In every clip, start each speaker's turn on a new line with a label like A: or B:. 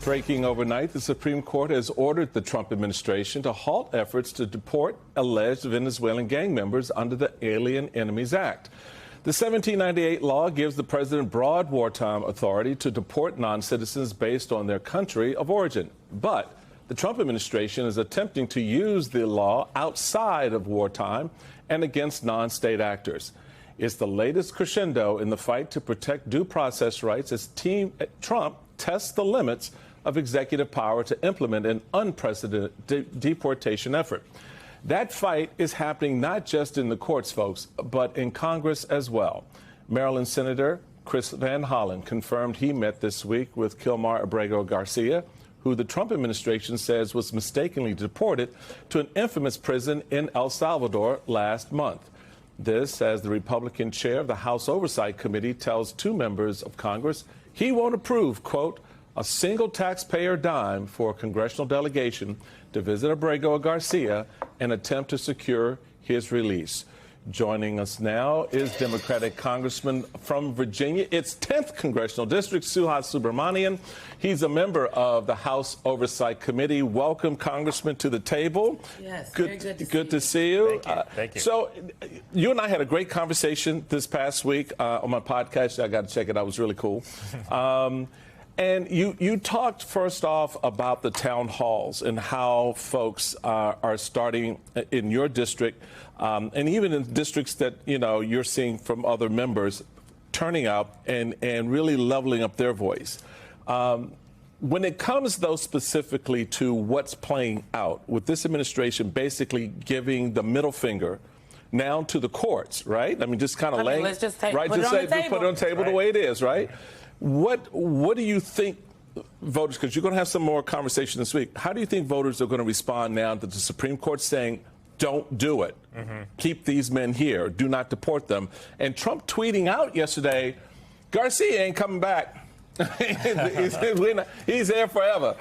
A: Breaking overnight, the Supreme Court has ordered the Trump administration to halt efforts to deport alleged Venezuelan gang members under the Alien Enemies Act. The 1798 law gives the president broad wartime authority to deport non-citizens based on their country of origin. But the Trump administration is attempting to use the law outside of wartime and against non-state actors. It's the latest crescendo in the fight to protect due process rights as Team Trump tests the limits of executive power to implement an unprecedented deportation effort. That fight is happening not just in the courts, folks, but in Congress as well. Maryland Senator Chris Van Hollen confirmed he met this week with Kilmar Abrego Garcia, who the Trump administration says was mistakenly deported to an infamous prison in El Salvador last month. This, as the Republican chair of the House Oversight Committee tells two members of Congress he won't approve, quote, a single taxpayer dime for a congressional delegation to visit Abrego Garcia and attempt to secure his release. Joining us now is Democratic Congressman from Virginia, its 10th Congressional District, Suhas Subramanian. He's a member of the House Oversight Committee. Welcome, Congressman, to the table.
B: Yes,
A: good to see you.
C: Thank you.
A: So you and I had a great conversation this past week on my podcast. I got to check it out. It was really cool. And you talked first off about the town halls and how folks are starting in your district and even in districts that, you know, you're seeing from other members turning up and really leveling up their voice. When it comes, though, specifically to what's playing out with this administration basically giving the middle finger now to the courts, right? I mean, just kind of laying,
B: let's just
A: right?
B: put it on the table.
A: Just put it on the table the way it is, right? What do you think voters, because you're going to have some more conversation this week, how do you think voters are going to respond now to the Supreme Court saying, don't do it, keep these men here, do not deport them, and Trump tweeting out yesterday, Garcia ain't coming back. He's there forever.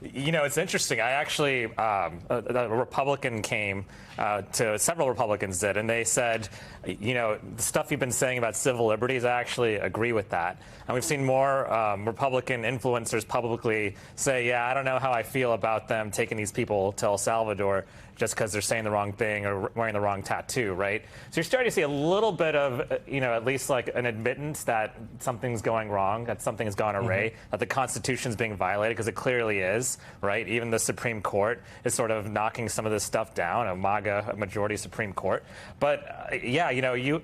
C: You know, it's interesting. I actually, a Republican came to several Republicans did, and they said, you know, the stuff you've been saying about civil liberties, I actually agree with that. And we've seen more Republican influencers publicly say, yeah, I don't know how I feel about them taking these people to El Salvador just because they're saying the wrong thing or wearing the wrong tattoo, right? So you're starting to see a little bit of, you know, at least like an admittance that something's going wrong, that something has gone awry, that the Constitution's being violated, because it clearly is, right? Even the Supreme Court is sort of knocking some of this stuff down, a MAGA majority Supreme Court. But yeah, you know,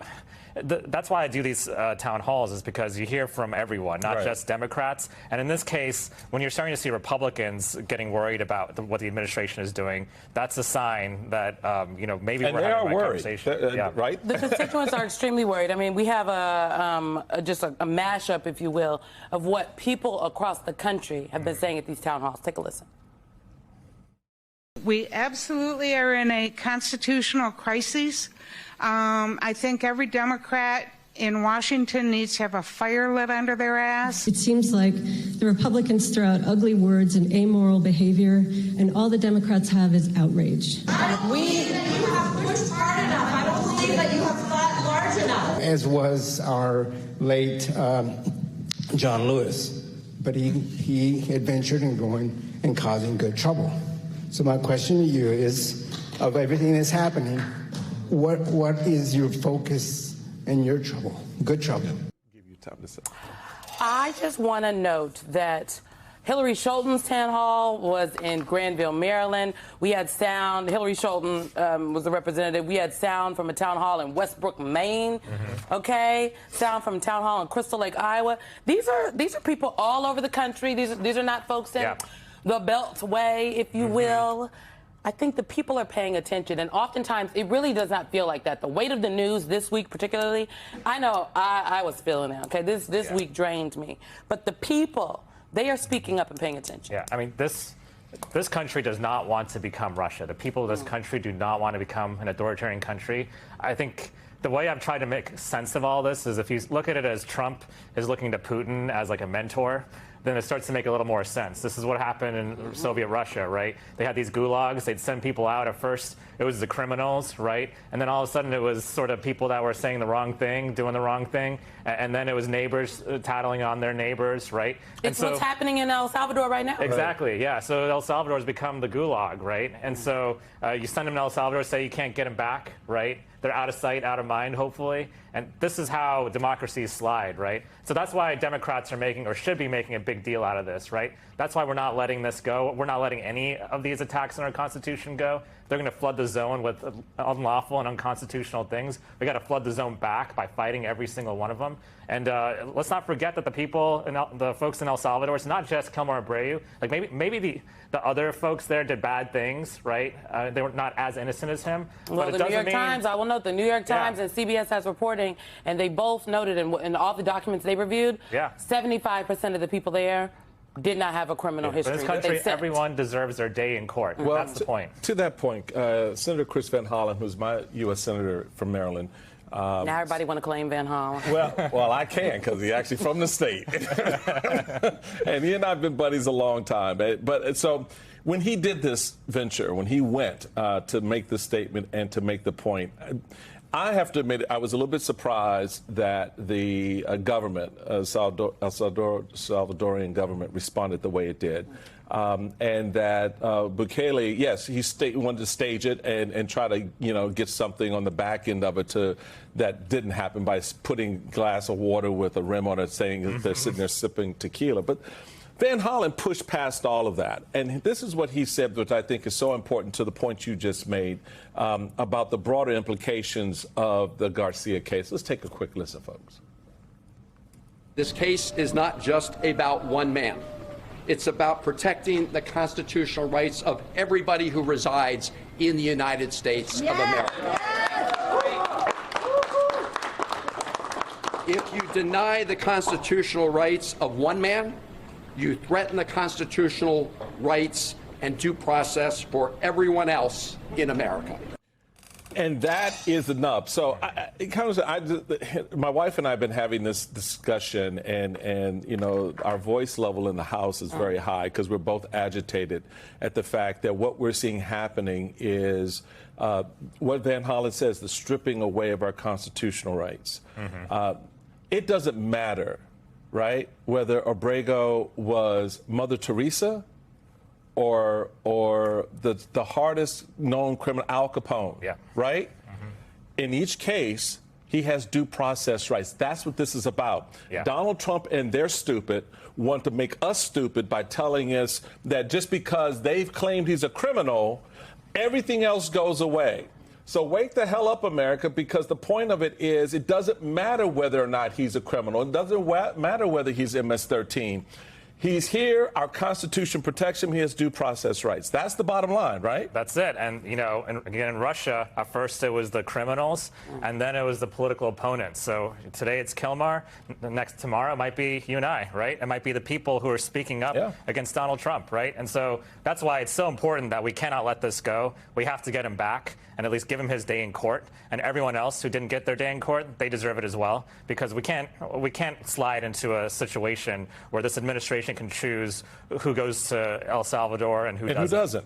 C: that's why I do these town halls, is because you hear from everyone, not just Democrats. And in this case, when you're starting to see Republicans getting worried about what the administration is doing, that's a sign that, you know, maybe we're having a conversation.
A: Yeah. Right?
B: The constituents are extremely worried. I mean, we have just a mashup, if you will, of what people across the country have been saying at these town halls. Take a listen.
D: We absolutely are in a constitutional crisis. I think every Democrat in Washington needs to have a fire lit under their ass.
E: It seems like the Republicans throw out ugly words and amoral behavior, and all the Democrats have is outrage.
F: I don't believe that you have pushed hard enough. I don't believe that you have thought large enough.
G: As was our late John Lewis, but he adventured in going and causing good trouble. So my question to you is, of everything that's happening, what is your focus and your trouble? Good trouble.
A: Give you time to say.
B: I just want to note that Hillary Scholten's town hall was in Granville, Maryland. We had sound. Hillary Scholten was the representative. We had sound from a town hall in Westbrook, Maine. Okay, sound from a town hall in Crystal Lake, Iowa. These are people all over the country. These are not folks in the Beltway, if you will. I think the people are paying attention, and oftentimes it really does not feel like that. The weight of the news this week particularly, I know I was feeling it, okay? This week drained me. But the people, they are speaking up and paying attention.
C: Yeah, I mean, this country does not want to become Russia. The people of this country do not want to become an authoritarian country. I think the way I've tried to make sense of all this is if you look at it as Trump is looking to Putin as like a mentor, then it starts to make a little more sense. This is what happened in Soviet Russia, right? They had these gulags. They'd send people out. At first, it was the criminals, right? And then all of a sudden, it was sort of people that were saying the wrong thing, doing the wrong thing. And then it was neighbors tattling on their neighbors, right?
B: It's what's happening in El Salvador right now.
C: Exactly, yeah. So El Salvador has become the gulag, right? And so you send them to El Salvador, say you can't get them back, right? They're out of sight, out of mind, hopefully. And this is how democracies slide, right? So that's why Democrats are making, or should be making, a big deal out of this, right? That's why we're not letting this go. We're not letting any of these attacks on our Constitution go. They're going to flood the zone with unlawful and unconstitutional things. We got to flood the zone back by fighting every single one of them. And let's not forget that the people, the folks in El Salvador, it's not just Kilmer Abreu. Like maybe the other folks there did bad things, right? They were not as innocent as him.
B: Well, the New York Times, I will note, the New York Times and CBS has reporting, and they both noted in all the documents they reviewed, 75% of the people there did not have a criminal history.
C: In this country, everyone deserves their day in court.
A: Well,
C: that's the point.
A: To that point, Senator Chris Van Hollen, who's my U.S. Senator from Maryland.
B: Now everybody want to claim Van Hollen.
A: Well, I can, because he's actually from the state. And he and I have been buddies a long time. But so when he did this venture, when he went to make the statement and to make the point, I have to admit, I was a little bit surprised that the government, Salvadorian government, responded the way it did. And that Bukele, yes, he wanted to stage it and try to, get something on the back end of it that didn't happen by putting a glass of water with a rim on it, saying that they're sitting there sipping tequila. But Van Hollen pushed past all of that. And this is what he said, which I think is so important to the point you just made about the broader implications of the Garcia case. Let's take a quick listen, folks.
H: This case is not just about one man. It's about protecting the constitutional rights of everybody who resides in the United States of America. If you deny the constitutional rights of one man, you threaten the constitutional rights and due process for everyone else in America.
A: And that is enough. So, my wife and I have been having this discussion, and our voice level in the House is very high because we're both agitated at the fact that what we're seeing happening is what Van Hollen says, the stripping away of our constitutional rights. It doesn't matter, right, whether Abrego was Mother Teresa or the hardest known criminal, Al Capone, right? In each case, he has due process rights. That's what this is about. Donald Trump and they're stupid want to make us stupid by telling us that just because they've claimed he's a criminal, everything else goes away. So wake the hell up, America, because the point of it is it doesn't matter whether or not he's a criminal. It doesn't matter whether he's MS-13. He's here. Our Constitution protects him. He has due process rights. That's the bottom line, right?
C: That's it. And, again, in Russia, at first it was the criminals, and then it was the political opponents. So today it's Kilmer. Tomorrow it might be you and I, right? It might be the people who are speaking up against Donald Trump, right? And so that's why it's so important that we cannot let this go. We have to get him back and at least give him his day in court. And everyone else who didn't get their day in court, they deserve it as well, because we can't slide into a situation where this administration can choose who goes to El Salvador and who doesn't.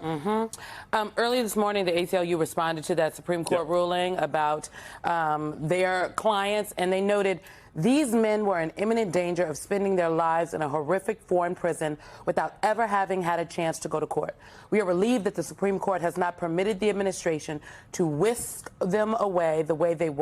B: Earlier this morning, the ACLU responded to that Supreme Court ruling about their clients, and they noted these men were in imminent danger of spending their lives in a horrific foreign prison without ever having had a chance to go to court. We are relieved that the Supreme Court has not permitted the administration to whisk them away the way the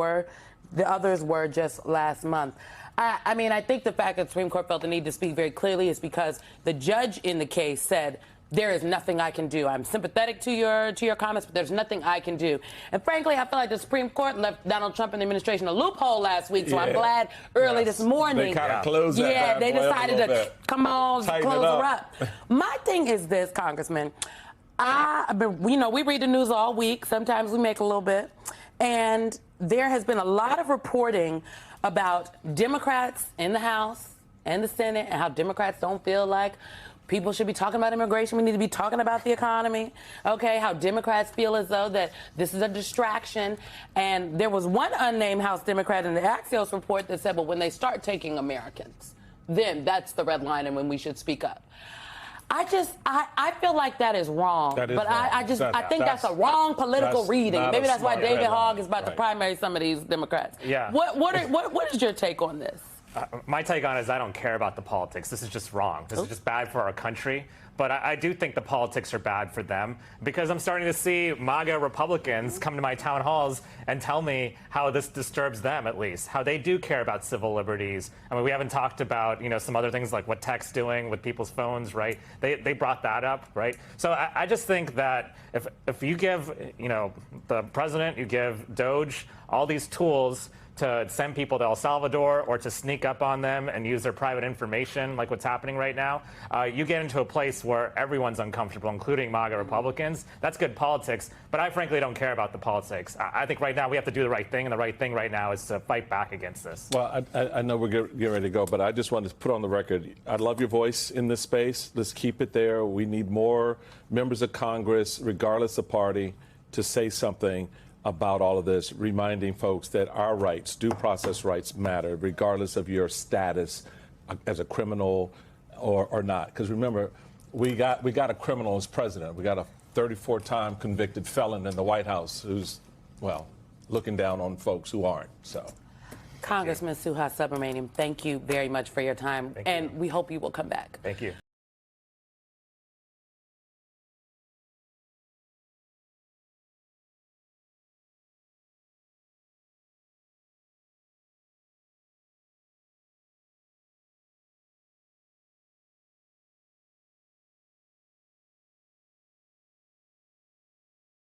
B: others were just last month. I think the fact that the Supreme Court felt the need to speak very clearly is because the judge in the case said, there is nothing I can do. I'm sympathetic to your comments, but there's nothing I can do. And frankly, I feel like the Supreme Court left Donald Trump and the administration a loophole last week, so I'm glad early this morning.
A: They kind of closed that.
B: They decided to come on, close her up. My thing is this, Congressman. We read the news all week. Sometimes we make a little bit. And there has been a lot of reporting about Democrats in the House and the Senate and how Democrats don't feel like people should be talking about immigration. We need to be talking about the economy. Okay, how Democrats feel as though that this is a distraction. And there was one unnamed House Democrat in the Axios report that said, well, when they start taking Americans, then that's the red line and when we should speak up. I feel like that is wrong.
A: That is
B: but
A: wrong.
B: I think that's a wrong political reading. Maybe that's why David Hogg is about to
A: Right.
B: primary some of these Democrats.
C: Yeah.
B: What is your take on this?
C: My take on it is I don't care about the politics. This is just wrong. This is just bad for our country. But I do think the politics are bad for them because I'm starting to see MAGA Republicans come to my town halls and tell me how this disturbs them, at least, how they do care about civil liberties. I mean, we haven't talked about, some other things like what tech's doing with people's phones, right? They brought that up, right? So I just think that if you give, the president, you give Doge all these tools to send people to El Salvador or to sneak up on them and use their private information like what's happening right now, you get into a place where everyone's uncomfortable, including MAGA Republicans. That's good politics, but I frankly don't care about the politics. I think right now we have to do the right thing, and the right thing right now is to fight back against this.
A: Well, I know we're getting ready to go, but I just wanted to put on the record, I love your voice in this space. Let's keep it there. We need more members of Congress, regardless of party, to say something about all of this, reminding folks that our rights, due process rights, matter, regardless of your status as a criminal or not. Because remember, we got a criminal as president. We got a 34-time convicted felon in the White House who's, looking down on folks who aren't. So,
B: Congressman Suhas Subramanian, thank you very much for your time, and we hope you will come back.
C: Thank you.